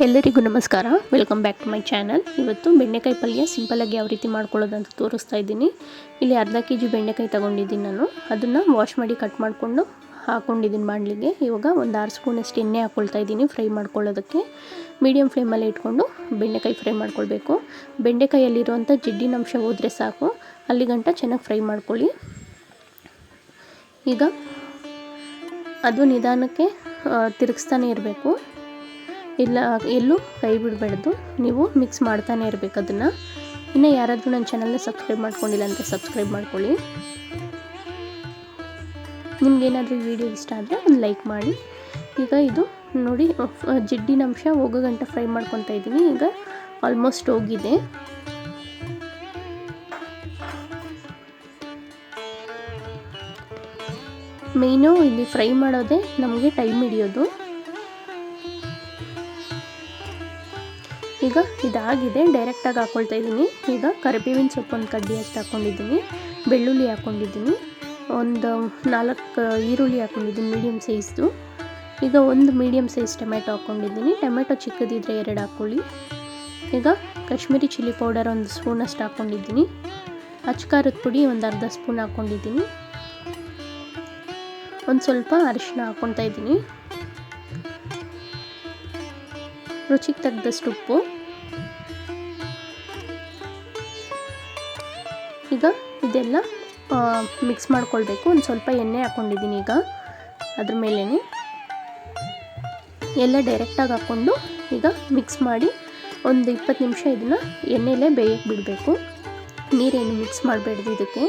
ಎಲ್ಲರಿಗೂ ನಮಸ್ಕಾರ. Welcome back to my channel. ಇವತ್ತು ಬೆಂಡೆಕಾಯಿ ಪಲ್ಯ ಸಿಂಪಲಾಗಿ ಯಾವ ರೀತಿ ಮಾಡ್ಕೊಳ್ಳೋದಂತ ತೋರಿಸ್ತಾ ಇದ್ದೀನಿ. ಇಲ್ಲಿ ಅರ್ಧ ಕೆಜಿ ಬೆಂಡೆಕಾಯಿ ತೊಗೊಂಡಿದ್ದೀನಿ ನಾನು. ಅದನ್ನು ವಾಶ್ ಮಾಡಿ ಕಟ್ ಮಾಡಿಕೊಂಡು ಹಾಕ್ಕೊಂಡಿದ್ದೀನಿ ಬಾಣಲಿಗೆ. ಇವಾಗ ಒಂದು 6 ಸ್ಪೂನಷ್ಟು ಎಣ್ಣೆ ಹಾಕ್ಕೊಳ್ತಾ ಇದ್ದೀನಿ ಫ್ರೈ ಮಾಡ್ಕೊಳ್ಳೋದಕ್ಕೆ. ಮೀಡಿಯಮ್ ಫ್ಲೇಮಲ್ಲಿ ಇಟ್ಕೊಂಡು ಬೆಂಡೆಕಾಯಿ ಫ್ರೈ ಮಾಡ್ಕೊಳ್ಬೇಕು. ಬೆಂಡೆಕಾಯಲ್ಲಿರುವಂಥ ಜಿಡ್ಡಿನಂಶ ಹೋದರೆ ಸಾಕು, ಅಲ್ಲಿ ಗಂಟ ಚೆನ್ನಾಗಿ ಫ್ರೈ ಮಾಡ್ಕೊಳ್ಳಿ. ಈಗ ಅದು ನಿಧಾನಕ್ಕೆ ತಿರುಗಿಸ್ತಾನೆ ಇರಬೇಕು, ಇಲ್ಲ ಎಲ್ಲೂ ಕೈ ಬಿಡಬಾರ್ದು. ನೀವು ಮಿಕ್ಸ್ ಮಾಡ್ತಾನೆ ಇರಬೇಕು ಅದನ್ನು. ಇನ್ನು ಯಾರಾದರೂ ನನ್ನ ಚಾನಲ್ನ ಸಬ್ಸ್ಕ್ರೈಬ್ ಮಾಡ್ಕೊಂಡಿಲ್ಲ ಅಂದರೆ ಸಬ್ಸ್ಕ್ರೈಬ್ ಮಾಡ್ಕೊಳ್ಳಿ. ನಿಮಗೇನಾದರೂ ಈ ವಿಡಿಯೋ ಇಷ್ಟ ಆದರೆ ಒಂದು ಲೈಕ್ ಮಾಡಿ. ಈಗ ಇದು ನೋಡಿ, ಜಿಡ್ಡಿನಂಶ ಹೋಗೋ ಗಂಟ ಫ್ರೈ ಮಾಡ್ಕೊತಾ ಇದ್ದೀನಿ. ಈಗ ಆಲ್ಮೋಸ್ಟ್ ಹೋಗಿದೆ. ಮೇಯ್ನು ಇಲ್ಲಿ ಫ್ರೈ ಮಾಡೋದೇ ನಮಗೆ ಟೈಮ್ ಹಿಡಿಯೋದು. ಈಗ ಇದಾಗಿದೆ, ಡೈರೆಕ್ಟಾಗಿ ಹಾಕ್ಕೊಳ್ತಾ ಇದ್ದೀನಿ. ಈಗ ಕರಿಬೇವಿನ ಸೊಪ್ಪು ಒಂದು ಕಡ್ಡಿ ಅಷ್ಟು ಹಾಕ್ಕೊಂಡಿದ್ದೀನಿ, ಬೆಳ್ಳುಳ್ಳಿ ಹಾಕ್ಕೊಂಡಿದ್ದೀನಿ, ಒಂದು 4 ಈರುಳ್ಳಿ ಹಾಕ್ಕೊಂಡಿದ್ದೀನಿ ಮೀಡಿಯಮ್ ಸೈಜ್ದು. ಈಗ ಒಂದು ಮೀಡಿಯಮ್ ಸೈಜ್ ಟೊಮೆಟೊ ಹಾಕ್ಕೊಂಡಿದ್ದೀನಿ. ಟೊಮೆಟೊ ಚಿಕ್ಕದಿದ್ದರೆ 2 ಹಾಕ್ಕೊಳ್ಳಿ. ಈಗ ಕಾಶ್ಮೀರಿ ಚಿಲ್ಲಿ ಪೌಡರ್ ಒಂದು ಸ್ಪೂನಷ್ಟು ಹಾಕ್ಕೊಂಡಿದ್ದೀನಿ. ಅಚ್ಕಾರದ ಪುಡಿ ಒಂದು ಅರ್ಧ ಸ್ಪೂನ್ ಹಾಕ್ಕೊಂಡಿದ್ದೀನಿ. ಒಂದು ಸ್ವಲ್ಪ ಅರಿಶಿನ ಹಾಕ್ಕೊತಾ ಇದ್ದೀನಿ. ರುಚಿಗೆ ತಕ್ಕದಷ್ಟು ಉಪ್ಪು. ಈಗ ಇದೆಲ್ಲ ಮಿಕ್ಸ್ ಮಾಡ್ಕೊಳ್ಬೇಕು. ಒಂದು ಸ್ವಲ್ಪ ಎಣ್ಣೆ ಹಾಕ್ಕೊಂಡಿದ್ದೀನಿ. ಈಗ ಅದ್ರ ಮೇಲೇ ಎಲ್ಲ ಡೈರೆಕ್ಟಾಗಿ ಹಾಕ್ಕೊಂಡು ಈಗ ಮಿಕ್ಸ್ ಮಾಡಿ ಒಂದು 20 ನಿಮಿಷ ಇದನ್ನು ಎಣ್ಣೆಲೇ ಬೇಯಕ್ಕೆ ಬಿಡಬೇಕು. ನೀರೇನು ಮಿಕ್ಸ್ ಮಾಡಬೇಡ್ದು. ಇದಕ್ಕೆ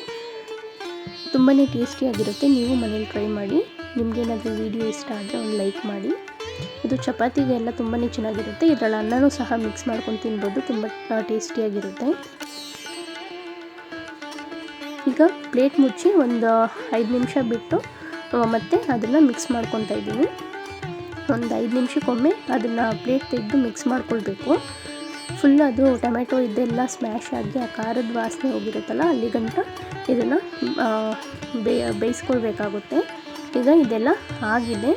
ತುಂಬಾ ಟೇಸ್ಟಿಯಾಗಿರುತ್ತೆ. ನೀವು ಮನೇಲಿ ಟ್ರೈ ಮಾಡಿ. ನಿಮಗೇನಾದರೂ ವಿಡಿಯೋ ಇಷ್ಟ ಆದರೆ ಒಂದು ಲೈಕ್ ಮಾಡಿ. ಇದು ಚಪಾತಿಗೆ ಎಲ್ಲ ತುಂಬಾ ಚೆನ್ನಾಗಿರುತ್ತೆ. ಇದರಲ್ಲಿ ಅನ್ನನೂ ಸಹ ಮಿಕ್ಸ್ ಮಾಡ್ಕೊಂಡು ತಿನ್ಬೋದು, ತುಂಬ ಟೇಸ್ಟಿಯಾಗಿರುತ್ತೆ. ಈಗ ಪ್ಲೇಟ್ ಮುಚ್ಚಿ ಒಂದು 5 ನಿಮಿಷ ಬಿಟ್ಟು ಮತ್ತೆ ಅದನ್ನು ಮಿಕ್ಸ್ ಮಾಡ್ಕೊತಾ ಇದ್ದೀನಿ. ಒಂದು 5 ನಿಮಿಷಕ್ಕೊಮ್ಮೆ ಅದನ್ನು ಪ್ಲೇಟ್ ತೆಗೆದು ಮಿಕ್ಸ್ ಮಾಡ್ಕೊಳ್ಬೇಕು. ಫುಲ್ ಅದು ಟೊಮೆಟೊ ಇದೆಲ್ಲ ಸ್ಮ್ಯಾಶ್ ಆಗಿ ಆ ಖಾರದ ವಾಸನೆ ಹೋಗಿರುತ್ತಲ್ಲ, ಅಲ್ಲಿ ಗಂಟ ಇದನ್ನು ಬೇಯಿಸ್ಕೊಳ್ಬೇಕಾಗುತ್ತೆ. ಈಗ ಇದೆಲ್ಲ ಆಗಿದೆ.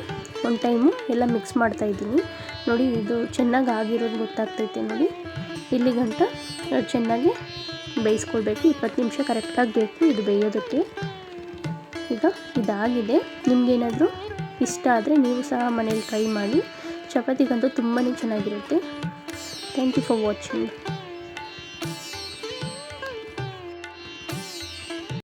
ಒಂದು ಟೈಮು ಎಲ್ಲ ಮಿಕ್ಸ್ ಮಾಡ್ತಾಯಿದ್ದೀನಿ. ನೋಡಿ, ಇದು ಚೆನ್ನಾಗಿ ಆಗಿರೋದು ಗೊತ್ತಾಗ್ತೈತೆ ನೋಡಿ. ಇಲ್ಲಿ ಗಂಟ ಚೆನ್ನಾಗಿ ಬೇಯಿಸ್ಕೊಳ್ಬೇಕು. 20 ನಿಮಿಷ ಕರೆಕ್ಟಾಗಿ ಬೇಕು ಇದು ಬೇಯೋದಕ್ಕೆ. ಈಗ ಇದಾಗಿದೆ. ನಿಮಗೇನಾದರೂ ಇಷ್ಟ ಆದರೆ ನೀವು ಸಹ ಮನೇಲಿ ಟ್ರೈ ಮಾಡಿ. ಚಪಾತಿಗಂತೂ ತುಂಬಾ ಚೆನ್ನಾಗಿರುತ್ತೆ. Thank you for watching.